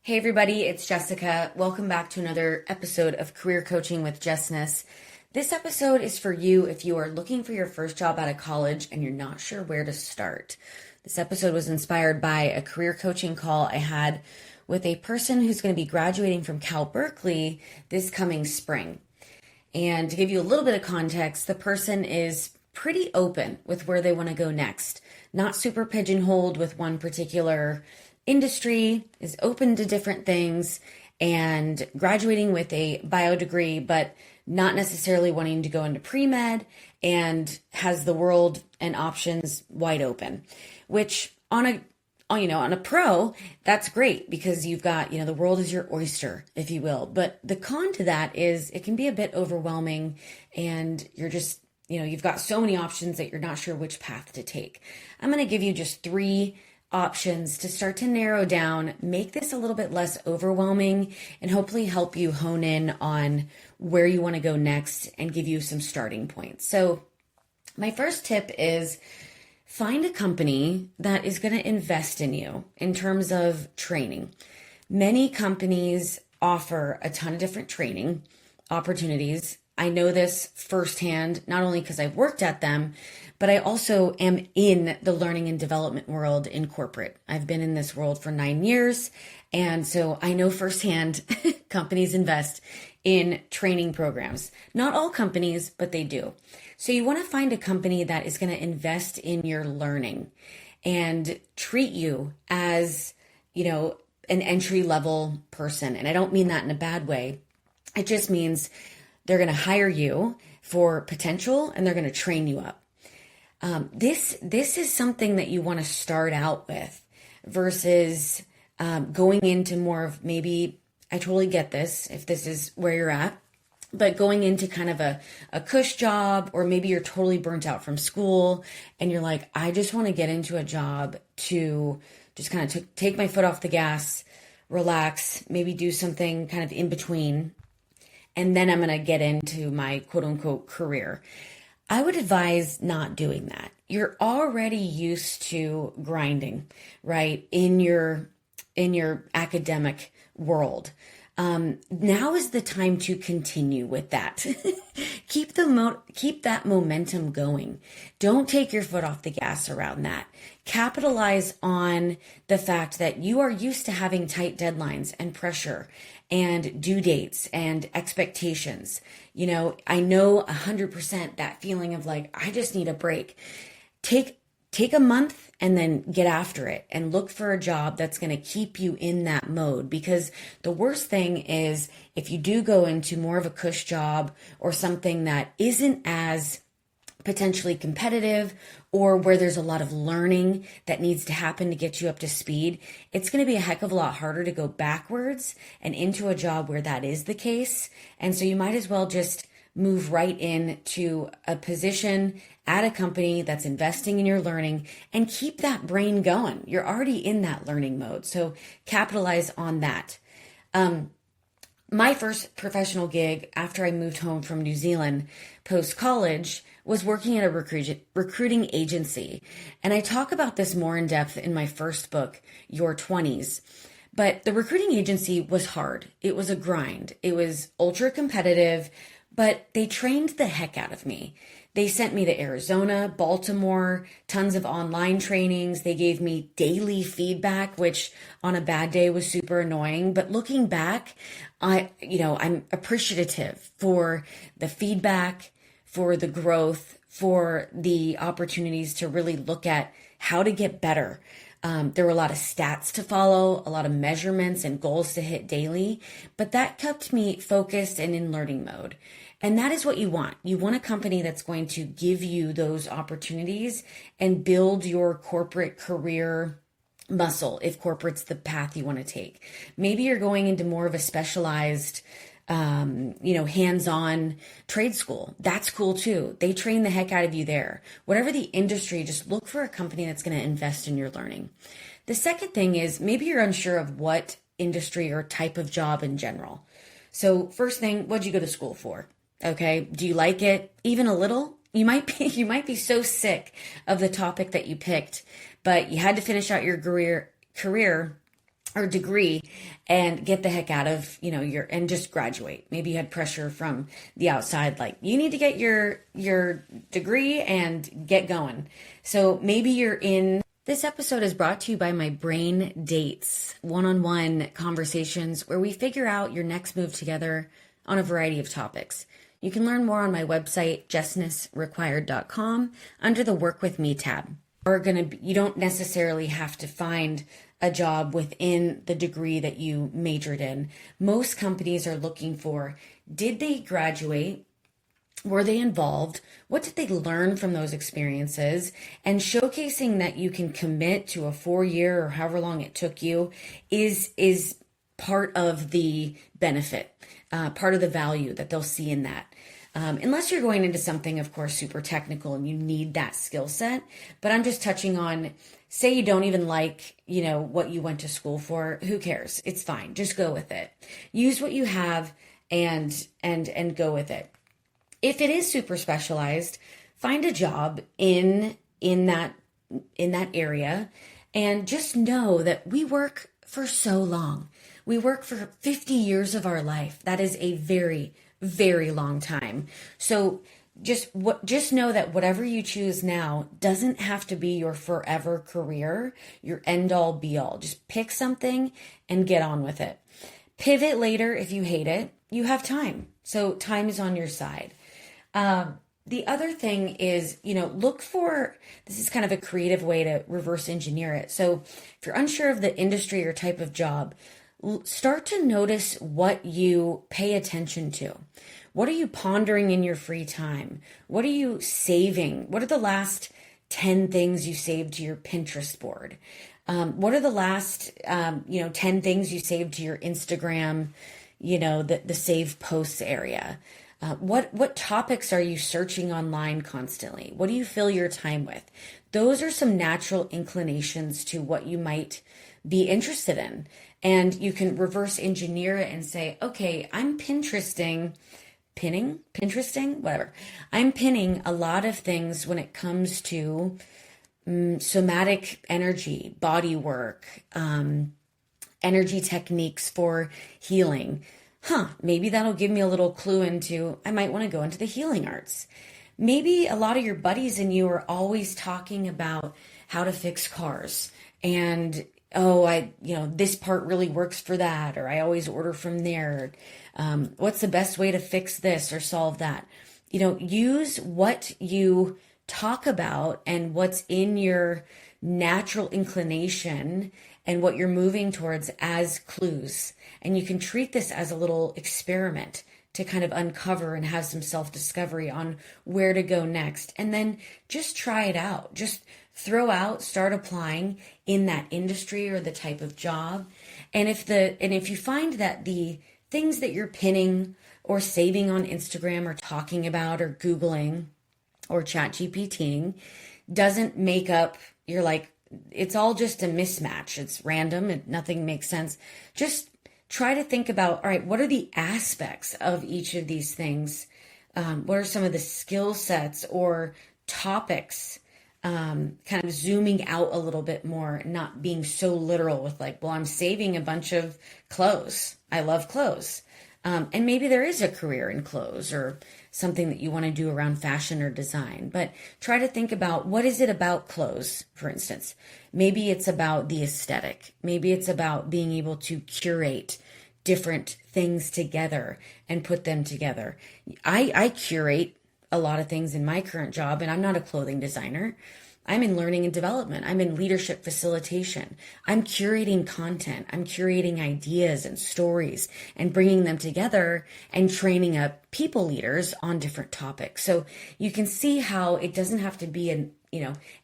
Hey everybody, it's Jessica. Welcome back to another episode of Career Coaching with Jessness. This episode is for you if you are looking for your first job out of college and you're not sure where to start. This episode was inspired by a career coaching call I had with a person who's going to be graduating from Cal Berkeley this coming spring. And to give you a little bit of context, the person is pretty open with where they want to go next, not super pigeonholed with one particular industry, is open to different things, and graduating with a bio degree, but not necessarily wanting to go into pre-med, and has the world and options wide open, which on a pro, that's great because you've got, the world is your oyster, if you will. But the con to that is it can be a bit overwhelming and you're just, you've got so many options that you're not sure which path to take. I'm going to give you just three options to start to narrow down, make this a little bit less overwhelming, and hopefully help you hone in on where you want to go next and give you some starting points. So my first tip is find a company that is going to invest in you in terms of training. Many companies offer a ton of different training opportunities. I know this firsthand, not only because I've worked at them, but I also am in the learning and development world in corporate. I've been in this world for 9 years. And so I know firsthand companies invest in training programs. Not all companies, but they do. So you want to find a company that is going to invest in your learning and treat you as, an entry level person. And I don't mean that in a bad way. It just means they're going to hire you for potential and they're going to train you up. This is something that you want to start out with versus going into more of maybe, I totally get this if this is where you're at, but going into kind of a cush job, or maybe you're totally burnt out from school and you're like, I just want to get into a job to just kind of take my foot off the gas, relax, maybe do something kind of in between, and then I'm going to get into my quote unquote career. I would advise not doing that. You're already used to grinding, right? In your academic world. Now is the time to continue with that. Keep that momentum going. Don't take your foot off the gas around that. Capitalize on the fact that you are used to having tight deadlines and pressure and due dates and expectations. I know 100% that feeling of like, I just need a break. Take a month and then get after it and look for a job that's going to keep you in that mode, because the worst thing is if you do go into more of a cush job or something that isn't as potentially competitive, or where there's a lot of learning that needs to happen to get you up to speed, it's going to be a heck of a lot harder to go backwards and into a job where that is the case. And so you might as well just move right into a position at a company that's investing in your learning and keep that brain going. You're already in that learning mode, so capitalize on that. My first professional gig after I moved home from New Zealand post-college was working at a recruiting agency. And I talk about this more in depth in my first book, Your 20s. But the recruiting agency was hard. It was a grind. It was ultra competitive, but they trained the heck out of me. They sent me to Arizona, Baltimore, tons of online trainings. They gave me daily feedback, which on a bad day was super annoying. But looking back, I'm appreciative for the feedback, for the growth, for the opportunities to really look at how to get better. There were a lot of stats to follow, a lot of measurements and goals to hit daily, but that kept me focused and in learning mode. And that is what you want. You want a company that's going to give you those opportunities and build your corporate career muscle if corporate's the path you want to take. Maybe you're going into more of a specialized hands-on trade school. That's cool too. They train the heck out of you there. Whatever the industry, just look for a company that's going to invest in your learning. The second thing is maybe you're unsure of what industry or type of job in general. So first thing, what'd you go to school for? Okay. Do you like it? Even a little? You might be so sick of the topic that you picked, but you had to finish out your career or degree and get the heck out of, your, and just graduate. Maybe you had pressure from the outside, like you need to get your degree and get going. So maybe you're in. This episode is brought to you by my Brain Dates, one-on-one conversations where we figure out your next move together on a variety of topics. You can learn more on my website, jessnessrequired.com, under the Work With Me tab. You don't necessarily have to find a job within the degree that you majored in. Most companies are looking for, did they graduate? Were they involved? What did they learn from those experiences? And showcasing that you can commit to a 4-year or however long it took you is part of the benefit, part of the value that they'll see in that. Unless you're going into something, of course, super technical and you need that skill set. But I'm just touching on, say you don't even like, what you went to school for. Who cares? It's fine. Just go with it. Use what you have and go with it. If it is super specialized, find a job in that area, and just know that we work for so long. We work for 50 years of our life. That is a very, very long time. So just know that whatever you choose now doesn't have to be your forever career, your end all be all. Just pick something and get on with it. Pivot later if you hate it. You have time. So time is on your side. The other thing is, look for, this is kind of a creative way to reverse engineer it. So if you're unsure of the industry or type of job, start to notice what you pay attention to. What are you pondering in your free time? What are you saving? What are the last 10 things you saved to your Pinterest board? What are the last, 10 things you saved to your Instagram, the save posts area? What topics are you searching online constantly? What do you fill your time with? Those are some natural inclinations to what you might be interested in. And you can reverse engineer it and say, okay, I'm Pinteresting, whatever. I'm pinning a lot of things when it comes to somatic energy, body work, energy techniques for healing. Maybe that'll give me a little clue into, I might want to go into the healing arts. Maybe a lot of your buddies and you are always talking about how to fix cars and, this part really works for that, or I always order from there. What's the best way to fix this or solve that? Use what you talk about and what's in your natural inclination and what you're moving towards as clues. And you can treat this as a little experiment to kind of uncover and have some self-discovery on where to go next. And then just try it out. Just start applying in that industry or the type of job. And if you find that the things that you're pinning or saving on Instagram or talking about or Googling or ChatGPTing doesn't make up, you're like, it's all just a mismatch. It's random and nothing makes sense. Just try to think about, all right, what are the aspects of each of these things? What are some of the skill sets or topics? Kind of zooming out a little bit more, not being so literal with like, well, I'm saving a bunch of clothes. I love clothes. And maybe there is a career in clothes or something that you want to do around fashion or design, but try to think about, what is it about clothes, for instance? Maybe it's about the aesthetic. Maybe it's about being able to curate different things together and put them together. I curate a lot of things in my current job, and I'm not a clothing designer. I'm in learning and development. I'm in leadership facilitation. I'm curating content. I'm curating ideas and stories and bringing them together and training up people leaders on different topics. So you can see how it doesn't have to be an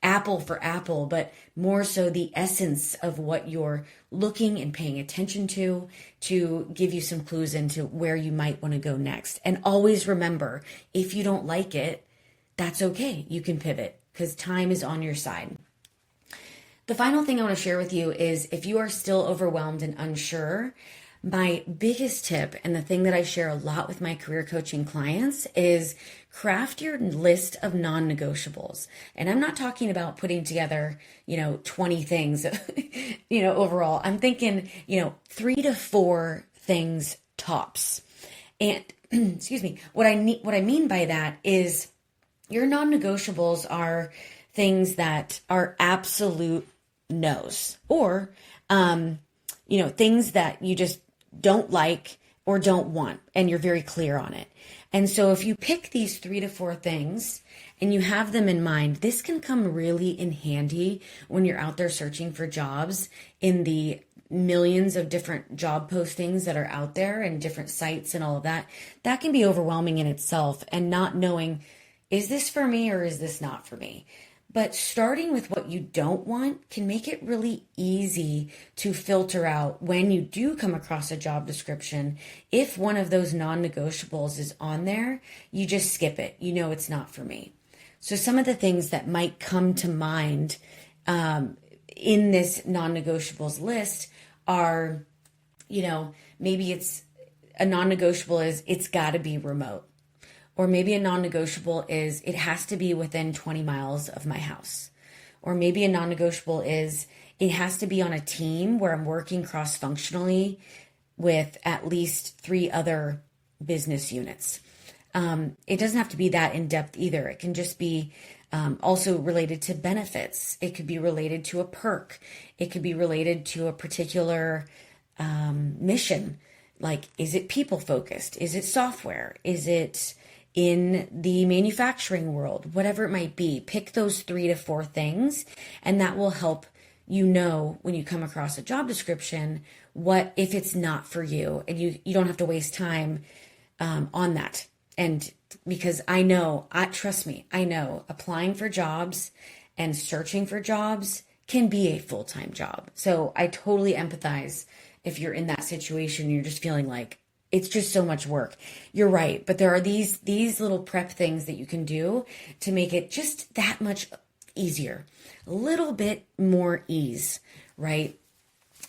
apple for apple, but more so the essence of what you're looking and paying attention to give you some clues into where you might want to go next. And always remember, if you don't like it, that's okay. You can pivot because time is on your side. The final thing I want to share with you is, if you are still overwhelmed and unsure, my biggest tip, and the thing that I share a lot with my career coaching clients, is craft your list of non-negotiables. And I'm not talking about putting together, 20 things, overall. I'm thinking, 3 to 4 things tops. And excuse me, what I mean by that is your non-negotiables are things that are absolute no's, or things that you just don't like or don't want, and you're very clear on it. And so if you pick these 3 to 4 things and you have them in mind, this can come really in handy when you're out there searching for jobs in the millions of different job postings that are out there and different sites and all of that. That can be overwhelming in itself, and not knowing, is this for me or is this not for me? But starting with what you don't want can make it really easy to filter out when you do come across a job description. If one of those non-negotiables is on there, you just skip it. You know it's not for me. So some of the things that might come to mind in this non-negotiables list are, maybe it's a non-negotiable is it's got to be remote. Or maybe a non-negotiable is it has to be within 20 miles of my house. Or maybe a non-negotiable is it has to be on a team where I'm working cross-functionally with at least 3 other business units. It doesn't have to be that in-depth either. It can just be also related to benefits. It could be related to a perk. It could be related to a particular mission. Like, is it people-focused? Is it software? Is it in the manufacturing world? Whatever it might be, pick those 3 to 4 things, and that will help you know when you come across a job description what if it's not for you, and you don't have to waste time on that. And because trust me, I know applying for jobs and searching for jobs can be a full-time job. So I totally empathize if you're in that situation and you're just feeling like it's just so much work. You're right. But there are these little prep things that you can do to make it just that much easier, a little bit more ease, right?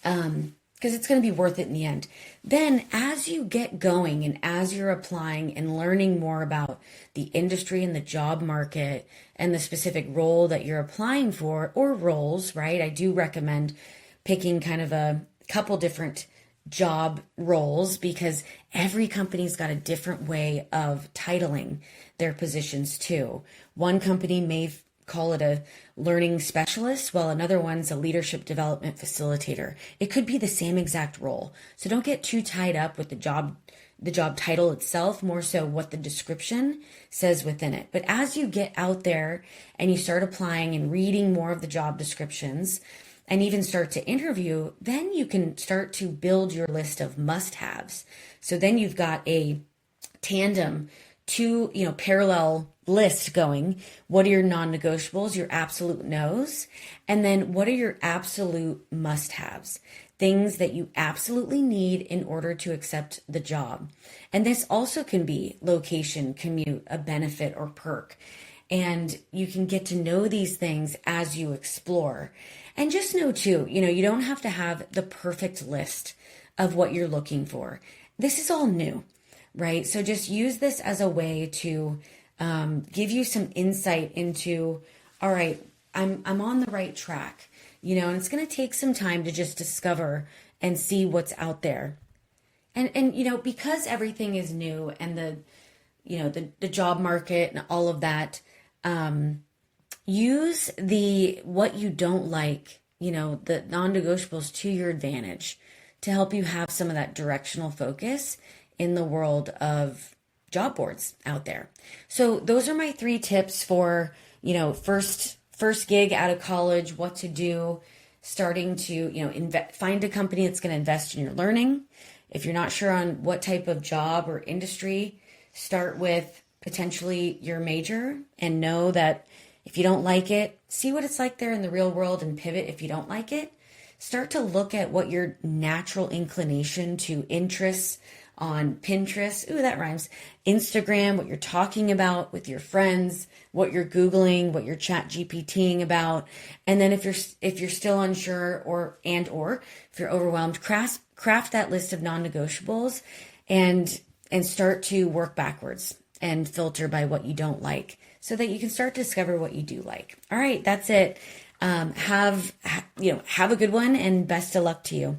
Because it's going to be worth it in the end. Then as you get going and as you're applying and learning more about the industry and the job market and the specific role that you're applying for, or roles, right? I do recommend picking kind of a couple different job roles, because every company's got a different way of titling their positions too. One company may call it a learning specialist, while another one's a leadership development facilitator. It could be the same exact role. So don't get too tied up with the job title itself, more so what the description says within it. But as you get out there and you start applying and reading more of the job descriptions, and even start to interview, then you can start to build your list of must-haves. So then you've got a tandem, parallel list going. What are your non-negotiables, your absolute no's? And then what are your absolute must-haves? Things that you absolutely need in order to accept the job. And this also can be location, commute, a benefit, or perk. And you can get to know these things as you explore. And just know too, you don't have to have the perfect list of what you're looking for. This is all new, right? So just use this as a way to give you some insight into, all right, I'm on the right track, and it's going to take some time to just discover and see what's out there. And because everything is new, and the job market and all of that, use what you don't like, the non-negotiables to your advantage to help you have some of that directional focus in the world of job boards out there. So those are my 3 tips for, first gig out of college, what to do, starting to, find a company that's going to invest in your learning. If you're not sure on what type of job or industry, start with potentially your major, and know that if you don't like it, see what it's like there in the real world and pivot if you don't like it. Start to look at what your natural inclination to interests on Pinterest. Ooh, that rhymes. Instagram, what you're talking about with your friends, what you're Googling, what you're chat GPTing about. And then if you're still unsure or if you're overwhelmed, craft that list of non-negotiables and start to work backwards and filter by what you don't like so that you can start to discover what you do like. All right, that's it. Have a good one and best of luck to you.